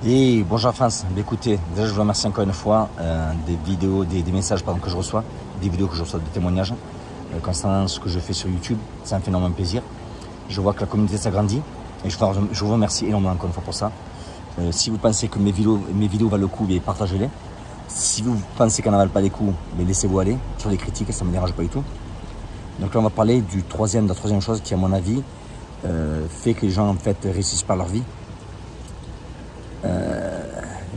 Et bonjour France, écoutez, déjà je vous remercie encore une fois des vidéos, des messages que je reçois, des vidéos que je reçois, des témoignages concernant ce que je fais sur YouTube, ça me fait énormément plaisir. Je vois que la communauté s'agrandit et je vous remercie énormément encore une fois pour ça. Si vous pensez que mes vidéos valent le coup, partagez-les. Si vous pensez qu'elles n'en valent pas les coups, laissez-vous aller sur les critiques, ça ne me dérange pas du tout. Donc là on va parler de la troisième chose qui à mon avis fait que les gens en fait réussissent pas leur vie.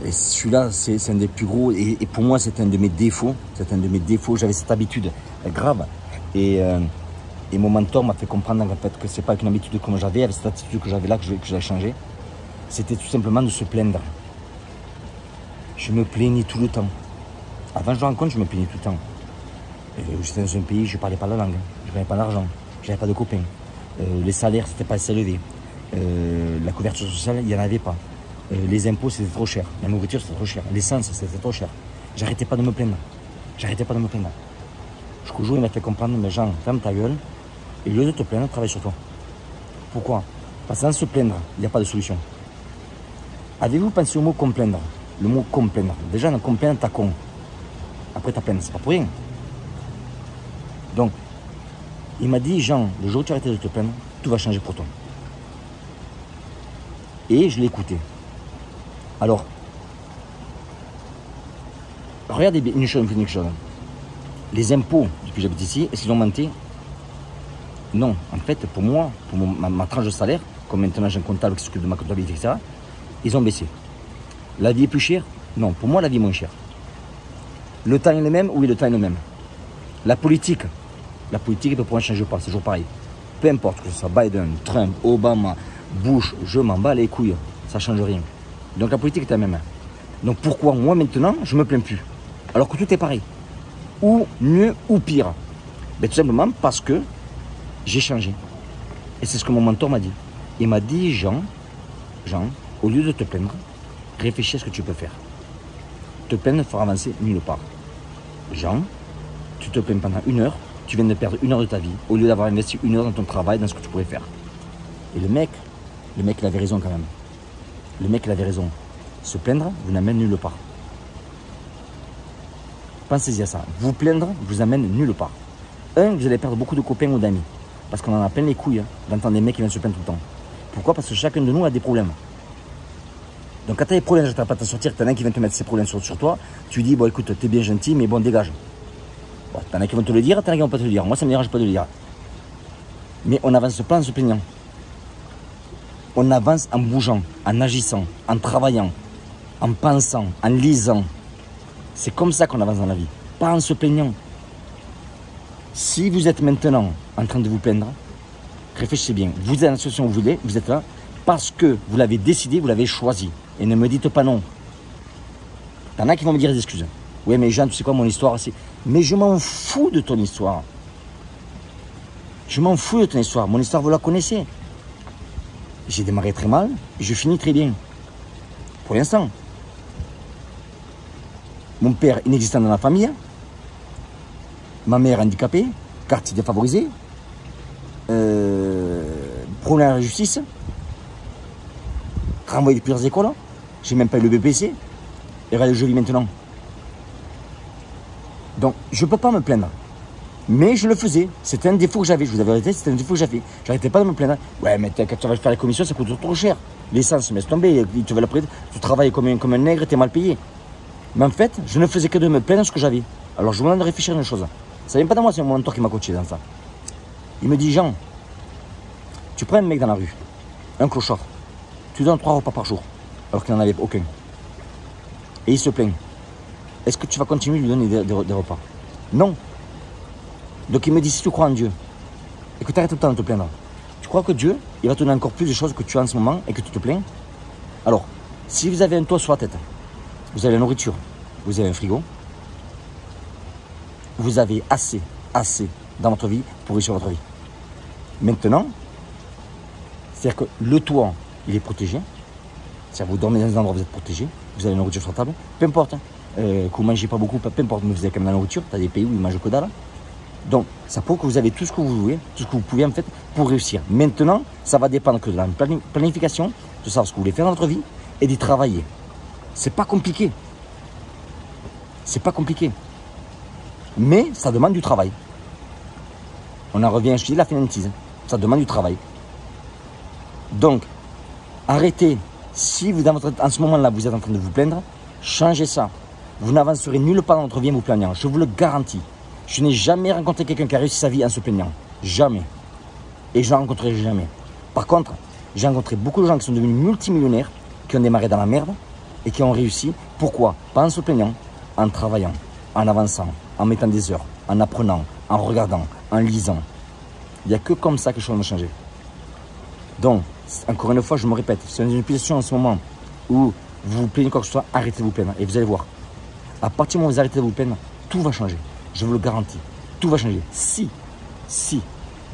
Et celui-là, c'est un des plus gros, et pour moi, c'est un de mes défauts. C'est un de mes défauts. J'avais cette habitude grave. Et mon mentor m'a fait comprendre en fait, que ce n'est pas qu'une habitude comme j'avais, avec cette attitude que j'avais là, que j'ai changé. C'était tout simplement de se plaindre. Je me plaignais tout le temps. Avant je me rends compte, je me plaignais tout le temps. J'étais dans un pays, je ne parlais pas la langue, je n'avais pas d'argent, je n'avais pas de copains. Les salaires, c'était pas assez élevé. La couverture sociale, il n'y en avait pas. Les impôts, c'était trop cher. La nourriture, c'était trop cher. L'essence, c'était trop cher. J'arrêtais pas de me plaindre. J'arrêtais pas de me plaindre. Jusqu'au jour, il m'a fait comprendre, mais Jean, ferme ta gueule. Et au lieu de te plaindre, travaille sur toi. Pourquoi? Parce que sans se plaindre, il n'y a pas de solution. Avez-vous pensé au mot complaindre? Le mot complaindre. Déjà, on complaindre, t'as con. Après, t'as plaindre. C'est pas pour rien. Donc, il m'a dit, Jean, le jour où tu arrêtes de te plaindre, tout va changer pour toi. Et je l'ai écouté. Alors, regardez bien une chose. Les impôts, depuis que j'habite ici, est-ce qu'ils ont augmenté? Non. En fait, pour moi, pour ma tranche de salaire, comme maintenant j'ai un comptable qui s'occupe de ma comptabilité, etc., ils ont baissé. La vie est plus chère? Non. Pour moi, la vie est moins chère. Le temps est le même? Oui, le temps est le même. La politique, pour moi, ne change pas. C'est toujours pareil. Peu importe que ce soit Biden, Trump, Obama, Bush, je m'en bats les couilles. Ça ne change rien. Donc la politique est la même. Donc pourquoi moi maintenant je ne me plains plus? Alors que tout est pareil. Ou mieux ou pire. Tout simplement parce que j'ai changé. Et c'est ce que mon mentor m'a dit. Il m'a dit, Jean, au lieu de te plaindre, réfléchis à ce que tu peux faire. Te plaindre ne fera avancer nulle part. Jean, tu te plains pendant 1 heure, tu viens de perdre 1 heure de ta vie, au lieu d'avoir investi 1 heure dans ton travail, dans ce que tu pourrais faire. Et le mec il avait raison quand même. Le mec, il avait raison. Se plaindre vous n'amène nulle part. Pensez-y à ça. Vous plaindre vous amène nulle part. Vous allez perdre beaucoup de copains ou d'amis. Parce qu'on en a plein les couilles d'entendre des mecs qui viennent se plaindre tout le temps. Pourquoi? Parce que chacun de nous a des problèmes. Donc quand tu as des problèmes, je ne pas t'en sortir, tu en as un qui vient te mettre ses problèmes sur toi, tu dis, bon écoute, tu es bien gentil, mais bon, dégage. Bon, tu en as qui vont te le dire, tu en as qui ne vont pas te le dire. Moi, ça ne me dérange pas de le dire. Mais on avance pas en se plaignant. On avance en bougeant, en agissant, en travaillant, en pensant, en lisant. C'est comme ça qu'on avance dans la vie, pas en se plaignant. Si vous êtes maintenant en train de vous plaindre, réfléchissez bien. Vous êtes dans la situation où vous êtes là parce que vous l'avez décidé, vous l'avez choisi. Et ne me dites pas non. Il y en a qui vont me dire des excuses. Oui, mais Jean, tu sais quoi, mon histoire, c'est... Mais je m'en fous de ton histoire. Je m'en fous de ton histoire. Mon histoire, vous la connaissez. J'ai démarré très mal, je finis très bien. Pour l'instant. Mon père inexistant dans la famille. Ma mère handicapée, quartier défavorisé. Problème à la justice. Renvoyé de plusieurs écoles. J'ai même pas eu le BPC. Et regardez, je vis maintenant. Donc, je ne peux pas me plaindre. Mais je le faisais. C'était un défaut que j'avais. Je vous avais dit, c'était un défaut que j'avais. J'arrêtais pas de me plaindre. Ouais, mais quand tu vas faire les commissions, ça coûte trop cher. L'essence, mais c'est tombé. Ils te veulent après. Tu travailles comme un nègre, tu es mal payé. Mais en fait, je ne faisais que de me plaindre de ce que j'avais. Alors, je vous demande de réfléchir à une chose. Ça vient pas de moi, c'est mon mentor qui m'a coaché dans ça. Il me dit, Jean, tu prends un mec dans la rue, un clochard, tu lui donnes 3 repas par jour, alors qu'il n'en avait aucun. Et il se plaint. Est-ce que tu vas continuer de lui donner des repas? Non. Donc il me dit, si tu crois en Dieu, et que tu arrêtes tout le temps de te plaindre, tu crois que Dieu, il va te donner encore plus de choses que tu as en ce moment et que tu te plains? Alors, si vous avez un toit sur la tête, vous avez la nourriture, vous avez un frigo, vous avez assez dans votre vie pour réussir votre vie. Maintenant, c'est-à-dire que le toit, il est protégé. C'est-à-dire que vous dormez dans un endroit où vous êtes protégé, vous avez la nourriture sur la table, peu importe, que vous ne mangez pas beaucoup, peu importe, mais vous avez quand même la nourriture, tu as des pays où ils mangent que dalle. Donc, ça prouve que vous avez tout ce que vous voulez, tout ce que vous pouvez en fait pour réussir. Maintenant, ça va dépendre que de la planification, de savoir ce que vous voulez faire dans votre vie, et d'y travailler. C'est pas compliqué. C'est pas compliqué. Mais ça demande du travail. On en revient, je dis la fainéantise. Ça demande du travail. Donc, arrêtez. Si vous, en ce moment-là, vous êtes en train de vous plaindre, changez ça. Vous n'avancerez nulle part dans votre vie en vous plaignant. Je vous le garantis. Je n'ai jamais rencontré quelqu'un qui a réussi sa vie en se plaignant. Jamais. Et je n'en rencontrerai jamais. Par contre, j'ai rencontré beaucoup de gens qui sont devenus multimillionnaires, qui ont démarré dans la merde et qui ont réussi. Pourquoi? Pas en se plaignant, en travaillant, en avançant, en mettant des heures, en apprenant, en regardant, en lisant. Il n'y a que comme ça que les choses vont changer. Donc, encore une fois, je me répète, c'est une situation en ce moment où vous vous plaignez quoi que ce soit, arrêtez de vous plaindre. Et vous allez voir, à partir du moment où vous arrêtez de vous plaindre, tout va changer. Je vous le garantis. Tout va changer. Si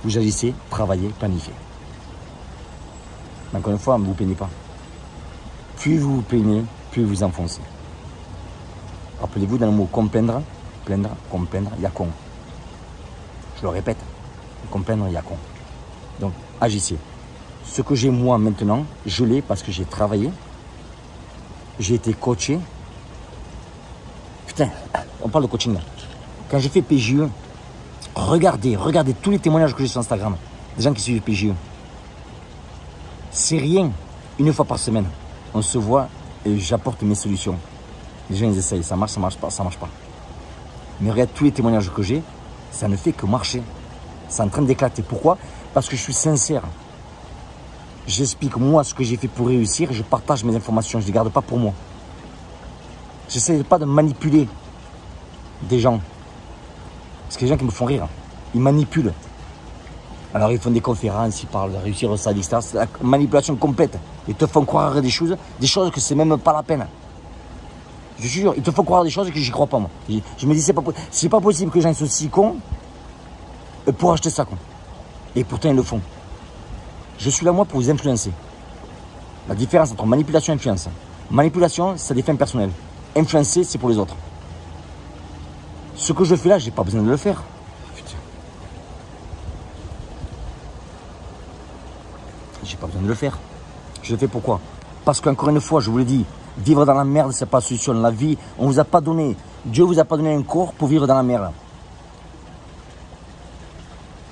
vous agissez, travaillez, planifiez. Encore une fois, ne vous plaignez pas. Plus vous vous plaignez, plus vous enfoncez. Rappelez-vous dans le mot comprendre, comprendre, il y a con. Je le répète, comprendre, il y a con. Donc, agissez. Ce que j'ai moi maintenant, je l'ai parce que j'ai travaillé. J'ai été coaché. Putain, on parle de coaching là. Quand j'ai fait PJE, regardez tous les témoignages que j'ai sur Instagram. Des gens qui suivent PJE. C'est rien. Une fois par semaine, on se voit et j'apporte mes solutions. Les gens ils essayent, ça marche pas, ça marche pas. Mais regarde tous les témoignages que j'ai, ça ne fait que marcher. C'est en train d'éclater. Pourquoi? Parce que je suis sincère. J'explique moi ce que j'ai fait pour réussir et je partage mes informations. Je ne les garde pas pour moi. Je n'essaie pas de manipuler des gens. Parce que les gens qui me font rire, ils manipulent. Alors ils font des conférences, ils parlent de réussir ça, etc. C'est la manipulation complète. Ils te font croire des choses que c'est même pas la peine. Je te jure, ils te font croire des choses que j'y crois pas moi. Je me dis c'est pas possible que les gens soient si cons pour acheter ça quoi. Et pourtant ils le font. Je suis là moi pour vous influencer. La différence entre manipulation et influence. Manipulation, c'est des fins personnelles. Influencer, c'est pour les autres. Ce que je fais là, j'ai pas besoin de le faire. Putain. J'ai pas besoin de le faire. Je le fais pourquoi? Parce qu'encore une fois, je vous l'ai dit, vivre dans la merde, c'est pas la solution. La vie, on vous a pas donné. Dieu vous a pas donné un corps pour vivre dans la merde.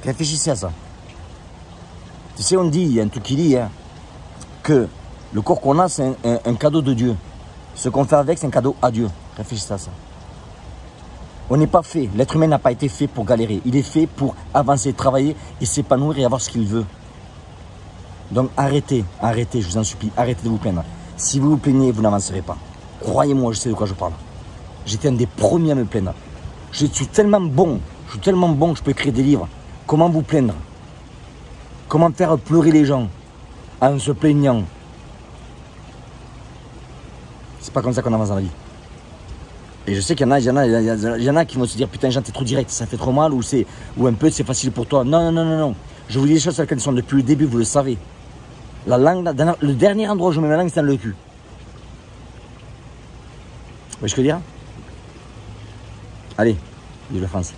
Réfléchissez à ça. Tu sais, on dit, il y a un truc qui dit, hein, que le corps qu'on a, c'est un cadeau de Dieu. Ce qu'on fait avec, c'est un cadeau à Dieu. Réfléchissez à ça. On n'est pas fait, l'être humain n'a pas été fait pour galérer. Il est fait pour avancer, travailler et s'épanouir et avoir ce qu'il veut. Donc arrêtez, je vous en supplie, arrêtez de vous plaindre. Si vous vous plaignez, vous n'avancerez pas. Croyez-moi, je sais de quoi je parle. J'étais un des premiers à me plaindre. Je suis tellement bon que je peux écrire des livres. Comment vous plaindre? Comment faire pleurer les gens en se plaignant? C'est pas comme ça qu'on avance dans la vie. Et je sais qu'il y en a qui vont se dire putain Jean, t'es trop direct, ça fait trop mal ou un peu c'est facile pour toi. Non. Je vous dis les choses telles qu'elles sont depuis le début, vous le savez. La langue, le dernier endroit où je mets ma langue, c'est dans le cul. Vous voyez ce que je veux dire? Allez, vive la France.